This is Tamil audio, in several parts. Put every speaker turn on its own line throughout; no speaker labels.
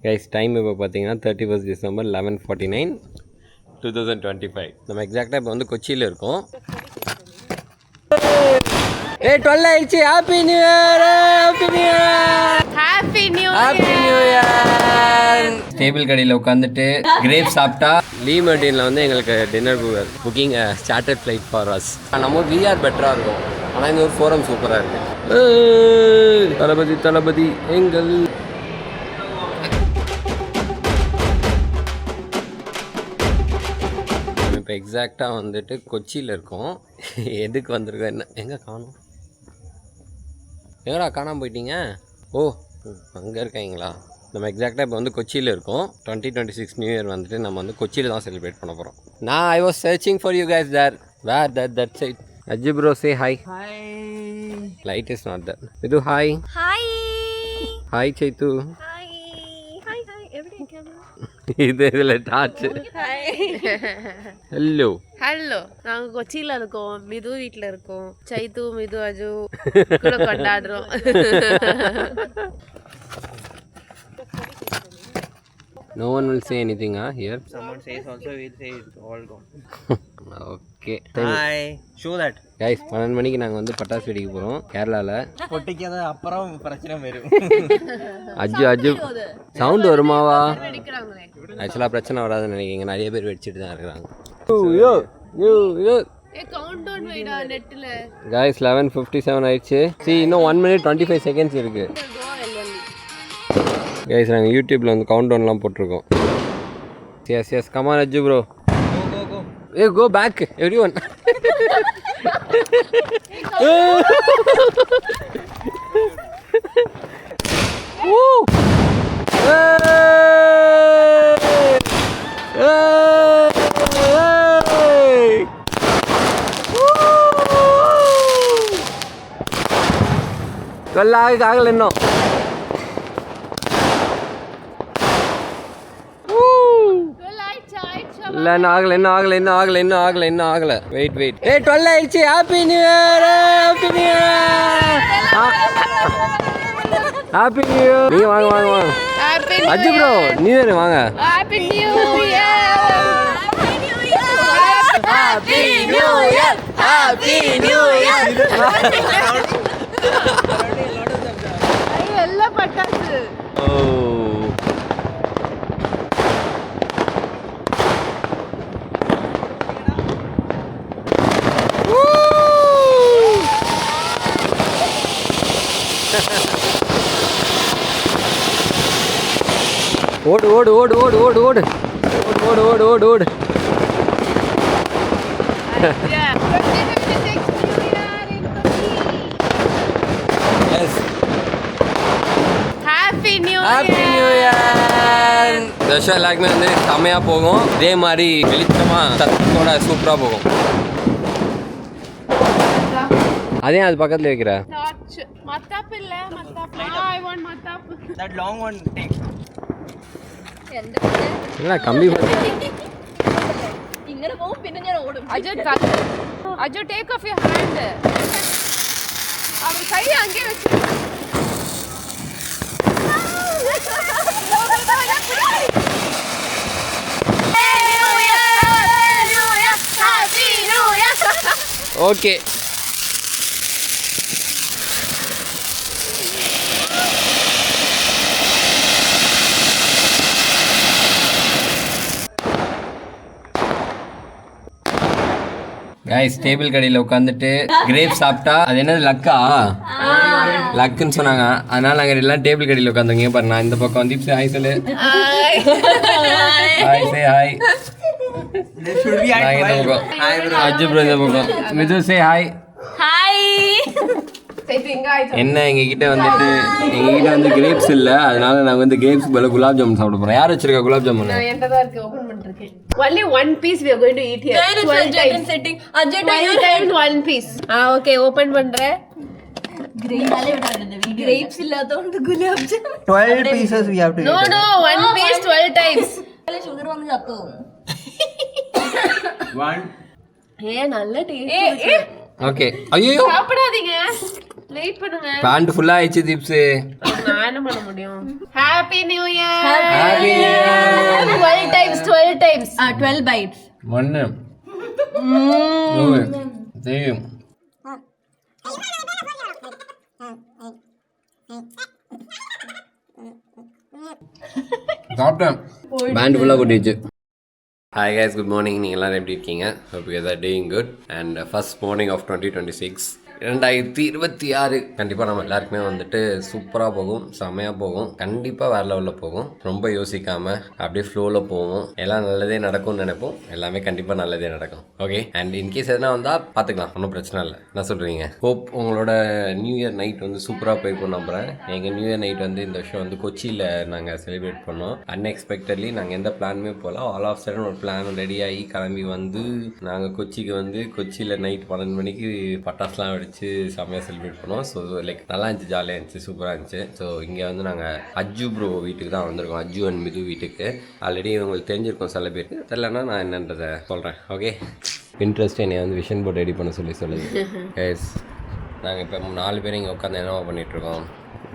கைஸ் டைம் இப்போ பார்த்தீங்கன்னா 31st December 11:49 2025. நம்ம எக்ஸாக்டாக இப்போ வந்து கொச்சியில் இருக்கோம். 12 ஆயிடுச்சு. Happy new year, happy new year, happy new year. Table கடையில் உட்காந்துட்டு கிரேப் சாப்பிட்டா லீவ் மெட்டீரியலில் வந்து எங்களுக்கு dinner booking chartered flight for us. நம்ம விஆர் பெட்டராக இருக்கும், ஆனால் இந்த ஒரு ஃபோரம் சூப்பராக இருக்குது. தளபதி தளபதி எங்கள் இப்போ எக்ஸாக்டாக வந்துட்டு கொச்சியில் இருக்கோம். எதுக்கு வந்திருக்கோம், என்ன எங்கே காணும், எங்கடா காணாமல் போயிட்டீங்க? ஓ அங்கே இருக்காங்களா? நம்ம எக்ஸாக்டாக இப்போ வந்து கொச்சியில் இருக்கோம். 2026 நியூ இயர் வந்துட்டு நம்ம வந்து கொச்சியில் தான் செலிப்ரேட் பண்ண போகிறோம். நான் I was searching for you guys there where that side. Ajju bro say hi. Light is not that. இது ஹாய்
ஹாய்
ஹாய் சைத்து. இது இதில் டாச்சு. ஹலோ
ஹலோ, நாங்க கொச்சியில இருக்கோம், மிது வீட்ல இருக்கோம். சைத்து மிது அஜு கூட கொண்டாடுறோம்.
No one will say anything here.
Someone says also, we'll say it's all gone.
Okay.
Hi. Show that.
Guys, 12 மணிக்கு நாங்கள் வந்து பட்டாசு வெடிக்க போகிறோம் கேரளாவில்.
பொட்டிக்காத அப்புறம் பிரச்சனை வரும்.
அஜு சவுண்ட் வருமாவா? ஆக்சுவலாக பிரச்சனை வராதுன்னு நினைக்கிறீங்க, நிறைய பேர் வெடிச்சிட்டு தான் இருக்கிறாங்க. Guys 11:57 ஆயிடுச்சு. See, இன்னும் 1 minute 25 seconds இருக்கு. Guys, நாங்கள் யூடியூப்பில் வந்து கவுண்ட் டவுன்லாம் போட்டிருக்கோம். Yes come on Ajju bro. Hey, go back, everyone. Woo! ಆಗಲ್ಲ ಇನ್ನೂ. ಇಲ್ಲ ಇನ್ನೂ ಆಗಲ್ಲ. ವೆಯ್ಟ್. 12 ಆಯ್ತು. Happy new year, happy new year, happy new year. நீங்க வாங்க. அஜு ப்ரோ நியூ இயர் வாங்க. Happy new year, happy new year, happy new year.
எல்லா பட்டாசு.
ஓ ஓடு.
Happy new
year. தஷா எல்லாருக்குமே வந்து செம்மையாக போகும். இதே மாதிரி வெளிச்சமாக சத்தத்தோட சூப்பராக போகும். அதே அது பக்கத்தில் வைக்கிற
மத்தாப்பு இல்ல, மத்தாப்பு. I want மத்தாப்பு.
That long one take.
என்ன கம்பி
ഇങ്ങനെ പോകും, പിന്നെ ഞാൻ ഓടും. Aju take off your hand. അവൻ കൈ അങ്ങേ വെച്ചു.
ஓகே. கைஸ் டேபிள் கடையில் உட்காந்துட்டு கிரேப் சாப்பிட்டா அது என்னது லக்கா? லக்குன்னு சொன்னாங்க. அதனால நாங்கள் எல்லாம் டேபிள் கடையில் உட்காந்துங்க. பாரு, நான் இந்த பக்கம் வந்து ஹாய் சொல்லு. Hi say hi. நான் இந்த பக்கம் அஜு ப்ரோ இந்த பக்கம். மிது சே ஹாய். என்ன எங்ககிட்ட வந்து கிரேப்ஸ் இல்லை, அதனால நாங்கள் வந்து கிரேப்ஸ் பதில் குலாப் ஜாமுன் சாப்பிட போகிறோம். யார் வச்சிருக்கா gulab jamun?
Only one piece we are going to eat here. 12 times setting. 12 times one piece. Okay, open பண்றே. Grapes இல்லாதோண்டு gulab jamun.
12 pieces we have to eat.
No, one piece 12 times.
sugar வந்து சத்தும்.
One.
நல்ல டேஸ்ட்.
ஓகே. ஐயோ
சாப்பிடாதீங்க. வெயிட் பண்ணுங்க.
பேண்ட் ஃபுல்லா ஆயிடுச்சு தீப்ஸ்.
நான் என்ன பண்ண முடியும்? Happy new year.
Happy new year.
12 times 12 bites.
ஒன்னு தெரியும். சாப்பிட்டேன். பேண்ட் ஃபுல்லாக கொட்டிடுச்சு. Hi guys, good morning. நீங்கள் எல்லோரும் எப்படி இருக்கீங்க? Hope you are doing good. And first morning of 2026 2026 கண்டிப்பாக நம்ம எல்லாருக்குமே வந்துட்டு சூப்பராக போகும், செம்மையாக போகும், கண்டிப்பாக வேறு லெவலில் போகும். ரொம்ப யோசிக்காமல் அப்படியே ஃப்ளோவில் போவோம். எல்லாம் நல்லதே நடக்கும்னு நினைப்போம். எல்லாமே கண்டிப்பாக நல்லதே நடக்கும். ஓகே. அண்ட் இன்கேஸ் எதனா வந்தால் பார்த்துக்கலாம், ஒன்றும் பிரச்சனை இல்லை. என்ன சொல்கிறீங்க? ஹோப் உங்களோட நியூ இயர் நைட் வந்து சூப்பராக போயிருக்கும் நம்புகிறேன். எங்கள் நியூ இயர் நைட் வந்து இந்த வருஷம் வந்து கொச்சியில் நாங்கள் செலிப்ரேட் பண்ணோம். அன்எக்ஸ்பெக்டட்லி நாங்கள் எந்த பிளானுமே போகலாம். ஆல் ஆஃப் சடன் ஒரு பிளான் ரெடியாகி கிளம்பி வந்து நாங்கள் கொச்சிக்கு வந்து கொச்சியில் நைட் 12 மணிக்கு பட்டாசுலாம் வெடிச்சு செம்மையாக செலிப்ரேட் பண்ணோம். ஸோ லைக் நல்லா இருந்துச்சு, ஜாலியாக இருந்துச்சு, சூப்பராக இருந்துச்சு. ஸோ இங்கே வந்து நாங்கள் அஜ்ஜு ப்ரோ வீட்டுக்கு தான் வந்திருக்கோம். அஜ்ஜு அண்ட் மிது வீட்டுக்கு. ஆல்ரெடி உங்களுக்கு தெரிஞ்சிருக்கோம் சில பேருக்கு, தெரியலன்னா நான் என்னன்றதை சொல்கிறேன். ஓகே. இன்ட்ரெஸ்ட் என்னை வந்து விஷன் போர்ட் ரெடி பண்ண சொல்லுது. எஸ், நாங்கள் இப்போ 4 பேர் இங்கே உட்காந்து என்னவா பண்ணிகிட்ருக்கோம்.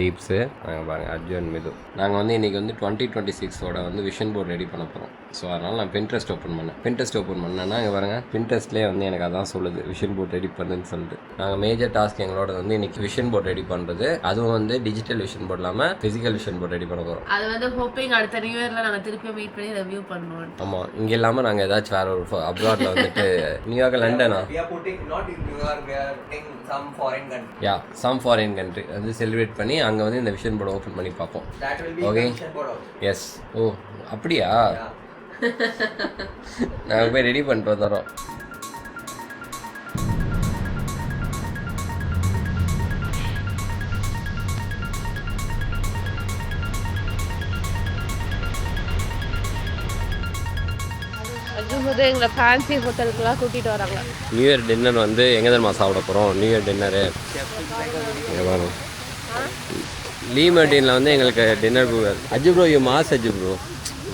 தீப்ஸு, நாங்கள் பாருங்கள் அஜ்ஜு அண்ட் மிது. நாங்கள் வந்து இன்றைக்கி வந்து 2026 வந்து விஷன் போர்ட் ரெடி பண்ண போகிறோம். ஸோ அதனால் நான் பின்ட்ரெஸ்ட் ஓப்பன் பண்ணேன்னா இங்கே பாருங்கள், பின்ட்ரெஸ்ட்லேயே வந்து எனக்கு அதான் சொல்லுது விஷன் போர்ட் ரெடி பண்ணுன்னு சொல்லிட்டு. நாங்கள் மேஜர் டாஸ்க் எங்களோட வந்து இன்றைக்கி விஷன் போர்ட் ரெடி பண்ணுறது. அதுவும் வந்து டிஜிட்டல் விஷன் போர்ட் இல்லாமல் ஃபிசிக்கல் விஷன் போர்ட் ரெடி பண்ண போகிறோம்.
அது வந்து ஹோப்பிங் அடுத்த நியூ இயரில் நாங்கள் திருப்பி மீட் பண்ணி ரிவ்யூ பண்ணுவோம். ஆமாம்,
இங்கே இல்லாமல் நாங்கள் ஏதாச்சும் வேறு ஒரு அப்ராடில் வந்துட்டு நியூயார்க், லண்டனா, சம் ஃபாரின் கண்ட்ரி வந்து செலிப்ரேட் பண்ணி அங்கே வந்து இந்த விஷன் போர்டை ஓப்பன் பண்ணி பார்ப்போம். ஓகே. எஸ். ஓ அப்படியா? நாங்கள் போய் ரெடி பண்ணிட்டு வந்துடுறோம்.
எங்களை ஃபேன்சி ஹோட்டலுக்குலாம் கூட்டிகிட்டு வராங்க.
நியூ இயர் டின்னர் வந்து எங்கே தான் சாப்பிட போகிறோம்? நியூ இயர் டின்னரு வரும் லீ மெர்டினில் வந்து எங்களுக்கு dinner. Ajju bro, you mass Ajju bro,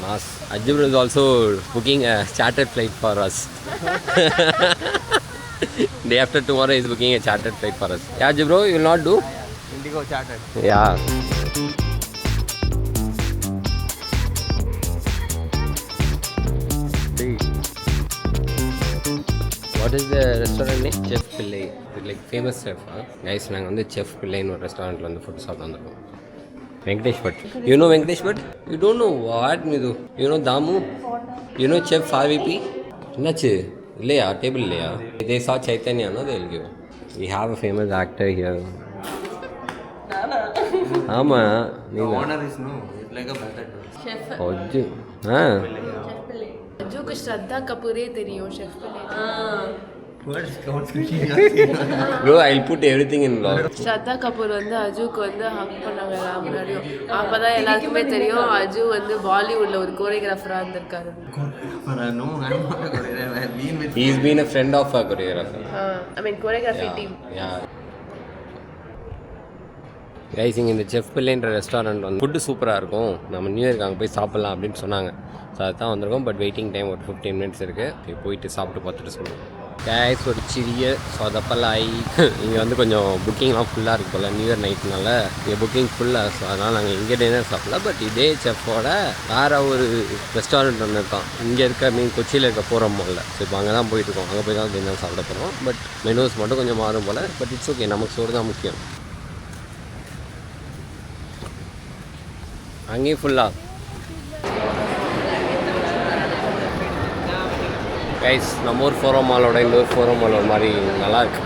mass. Ajju bro is also booking a chartered flight for us. Day after tomorrow is booking a chartered flight for us. Yeah, Ajju bro, you will not do?
Indigo chartered.
Yeah. What is the restaurant name? Chef Pillai. Like famous chef, huh? Guys, நாங்கள் வந்து செஃப் பிள்ளைன்னு ஒரு ரெஸ்டாரண்ட்டில் வந்து ஃபுட் சாப்பிட்டு வந்திருக்கோம். Venkatesh Bhatt. You know Venkatesh Bhatt? You don't know what, Midhu? You know Damu? You know Chef RVP? என்னாச்சு இல்லையா? டேபிள் இல்லையா? They saw Chaitanya, no? They'll give. We have a famous actor here. ஆமாம், நீங்கள்
honor is no, it's like a method.
Chef.
அஜ்ஜு.
Chef Pillai. அஜ்ஜுக்கு ஸ்ரத்தா கபூரே தெரியும். Chef Pillai.
Bro, I'll put everything in vlog.
ஸ்ரத்தா கபூர் வந்து அஜுக்கு வந்து ஹக் பண்ணாங்க எல்லாம் முன்னாடியும். அப்பதான் எல்லாருக்குமே தெரியும் அஜு வந்து பாலிவுட்ல ஒரு கோரியோகிராஃபரா இருந்திருக்காரு.
No, I'm not a choreographer. I've been with.
He's been a friend of a choreographer.
I mean choreography team.
Yeah. Guys, இங்கே இந்த செஃப் பிள்ளைன்ற ரெஸ்டாரண்ட் வந்து ஃபுட்டு சூப்பராக இருக்கும், நம்ம நியூ இயர்க்கு அங்கே போய் சாப்பிட்லாம் அப்படின்னு சொன்னாங்க. ஸோ அதுதான் வந்திருக்கோம். பட் வெயிட்டிங் டைம் ஒரு 15 மினிட்ஸ் இருக்குது. போயிட்டு சாப்பிட்டு பார்த்துட்டு சொல்லுவோம். கைஸ், ஒரு சிறிய சொதப்பலாகி இங்கே வந்து கொஞ்சம் புக்கிங்லாம் ஃபுல்லாக இருக்குது போல் நியூ இயர் நைட்னால. இங்கே புக்கிங் ஃபுல்லாக. ஸோ அதனால் நாங்கள் இங்கே டின்னர் சாப்பிடல. பட் இதே செஃப்போட வேறு ஒரு ரெஸ்டாரண்ட் ஒன்று இருக்கான் இங்கே இருக்க கொச்சியில் இருக்க போகிறோம் போல். ஸோ இப்போ அங்கே தான் போயிட்டுருக்கோம். அங்கே போய் தான் டின்னர் சாப்பிட போகிறோம். பட் மெனூஸ் மட்டும் கொஞ்சம் மாறும் போல். பட் இட்ஸ் ஓகே, நமக்கு சோறு தான் முக்கியம். அங்கேயும் ஃபுல்லாக. கைஸ், நம்ம ஊர் ஃபோரம் மாலோட இந்த ஊர் ஃபோரம் மால் ஒரு மாதிரி நல்லாயிருக்கு.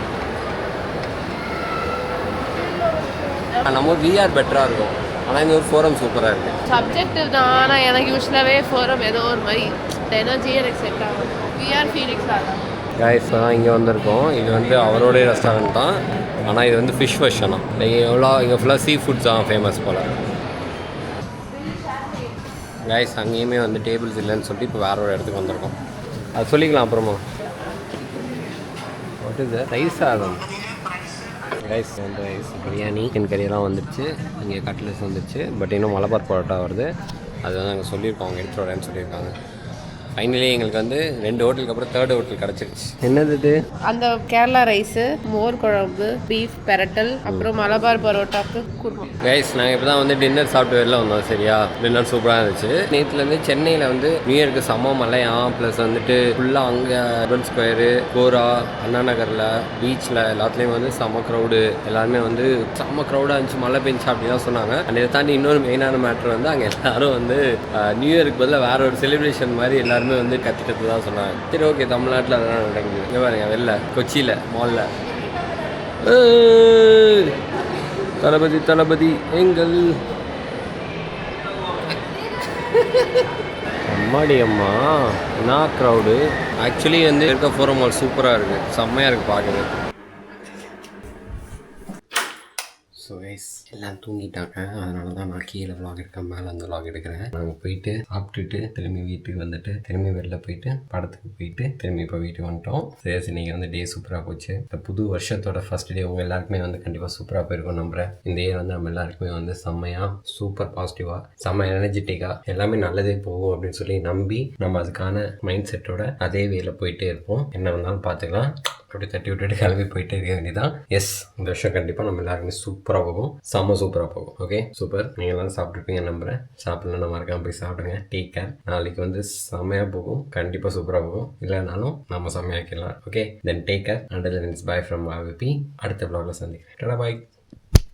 நம்ம ஊர் விஆர் பெட்டராக இருக்கும், ஆனால் இந்த ஊர் ஃபோரம் சூப்பராக இருக்குது.
சப்ஜெக்டிவ் தான். ஆனால் எனக்கு யூஸ்வலாகவே ஃபோரம் ஏதோ ஒரு மாதிரி எனர்ஜியே எனக்கு செட் ஆகும். விஆர் ஃபீலிங்ஸ் ஆகும்.
கைஸ், தான் இங்கே வந்திருக்கோம். இது வந்து அவரோடைய ரெஸ்டாரண்ட் தான், ஆனால் இது வந்து ஃபிஷ் வெர்ஷனா. நீங்கள் எவ்வளோ இங்கே ஃபுல்லாக சீ ஃபுட்ஸ் தான் ஃபேமஸ் போல். கைஸ், அங்கேயுமே வந்து டேபிள்ஸ் இல்லைன்னு சொல்லிட்டு இப்போ வேற ஒரு இடத்துக்கு வந்திருக்கோம். அது சொல்லிக்கலாம் அப்புறமா. வாட் இஸ் ரைஸ் சாதம். ரைஸ் வந்து ரைஸ் பிரியாணி, சிக்கன் கறியெல்லாம் வந்துடுச்சு. இங்கே கட்லெட்ஸ் வந்துடுச்சு. பட் இன்னும் மலபார் பரோட்டா வருது. அது வந்து நாங்கள் சொல்லியிருக்கோம், அவங்க எடுத்துகிட்டு வரேன்னு சொல்லியிருக்காங்க. ஃபைனலி எங்களுக்கு வந்து 2 ஹோட்டலுக்கு அப்புறம் 3rd ஹோட்டல் கிடச்சிருச்சு. என்னது இது?
அந்த கேரளா ரைஸு, மோர் குழம்பு, பீஃப் பெரட்டல், அப்புறம் மலபார் பரோட்டாக்கு குருமா.
கைஸ் நாங்கள் இப்போ தான் வந்து டின்னர் சாப்பிட்டு வெளில வந்தோம். சரியா, டின்னர் சூப்பராக இருந்துச்சு. நேற்றுலேருந்து சென்னையில் வந்து நியூ இயர்க்கு செம்ம மழையா, ப்ளஸ் வந்துட்டு ஃபுல்லாக அங்கே அர்பன் ஸ்கொயரு, கோரா, அண்ணா நகரில், பீச்சில் எல்லாத்துலேயும் வந்து செம்ம க்ரௌடு. எல்லாருமே வந்து செம்ம க்ரௌடாக இருந்துச்சு, மழை பெஞ்சு அப்படிலாம் சொன்னாங்க. அண்ட் இதை தாண்டி இன்னொரு மெயினான மேட்ரு வந்து அங்கே எல்லாரும் வந்து நியூ இயருக்கு பதில் வேற ஒரு செலிப்ரேஷன் மாதிரி எல்லாருமே வந்து கற்றுக்கிறது தான் சொன்னாங்க. சரி ஓகே, தமிழ்நாட்டில் அதெல்லாம் நடக்குது. இங்கே பாருங்க வெளில கொச்சியில் மாலில் தளபதி தளபதி எங்கள் அம்மாடி அம்மா என்ன க்ரௌடு. ஆக்சுவலி வந்து இருக்க ஃபோரம் மால் சூப்பராக இருக்குது, செம்மையாக இருக்குது பார்க்குறது. ஸோ கைஸ் எல்லாம் தூங்கிட்டாங்க, அதனால தான் நான் கீழே விளாக் எடுக்கேன், மேலே வந்து விளாக் எடுக்கிறேன். நாங்கள் போயிட்டு சாப்பிட்டுட்டு திரும்பி வீட்டுக்கு வந்துட்டு திரும்பி வெளில போயிட்டு படத்துக்கு போயிட்டு திரும்பி இப்போ வீட்டுக்கு வந்துட்டோம். சரி நீங்கள் வந்து டே சூப்பராக போச்சு. இந்த புது வருஷத்தோட ஃபர்ஸ்ட் டே உங்கள் எல்லாருக்குமே வந்து கண்டிப்பாக சூப்பராக போயிருக்கும் நம்புறேன். இந்த இயர் வந்து நம்ம எல்லாருக்குமே வந்து செம்மையாக சூப்பர் பாசிட்டிவாக செம்ம எனர்ஜெட்டிக்காக எல்லாமே நல்லதே போகும் அப்படின்னு சொல்லி நம்பி நம்ம அதுக்கான மைண்ட் செட்டோட அதே வேல போயிட்டே இருப்போம். என்ன வந்தாலும் பார்த்துக்கலாம், அப்படி தட்டி விட்டுட்டு கிளம்பி போயிட்டே இருக்க வேண்டியதான். எஸ், இந்த வருஷம் கண்டிப்பாக நம்ம எல்லாருக்குமே சூப்பராக போகும், செம்ம சூப்பராக போகும். Okay super. நீங்கள் எல்லாம் சாப்பிட்ருப்பீங்க நம்புறேன். சாப்பிட்லன்னா மறக்காம போய் சாப்பிடுங்க. Take care. நாளைக்கு வந்து செம்மையாக போகும், கண்டிப்பாக சூப்பராக போகும். இல்லைனாலும் நம்ம செம்மையாக்கலாம். Okay then take care. And then it's bye from AVP. அடுத்த vlogல சந்திக்கிறேன். பாய்.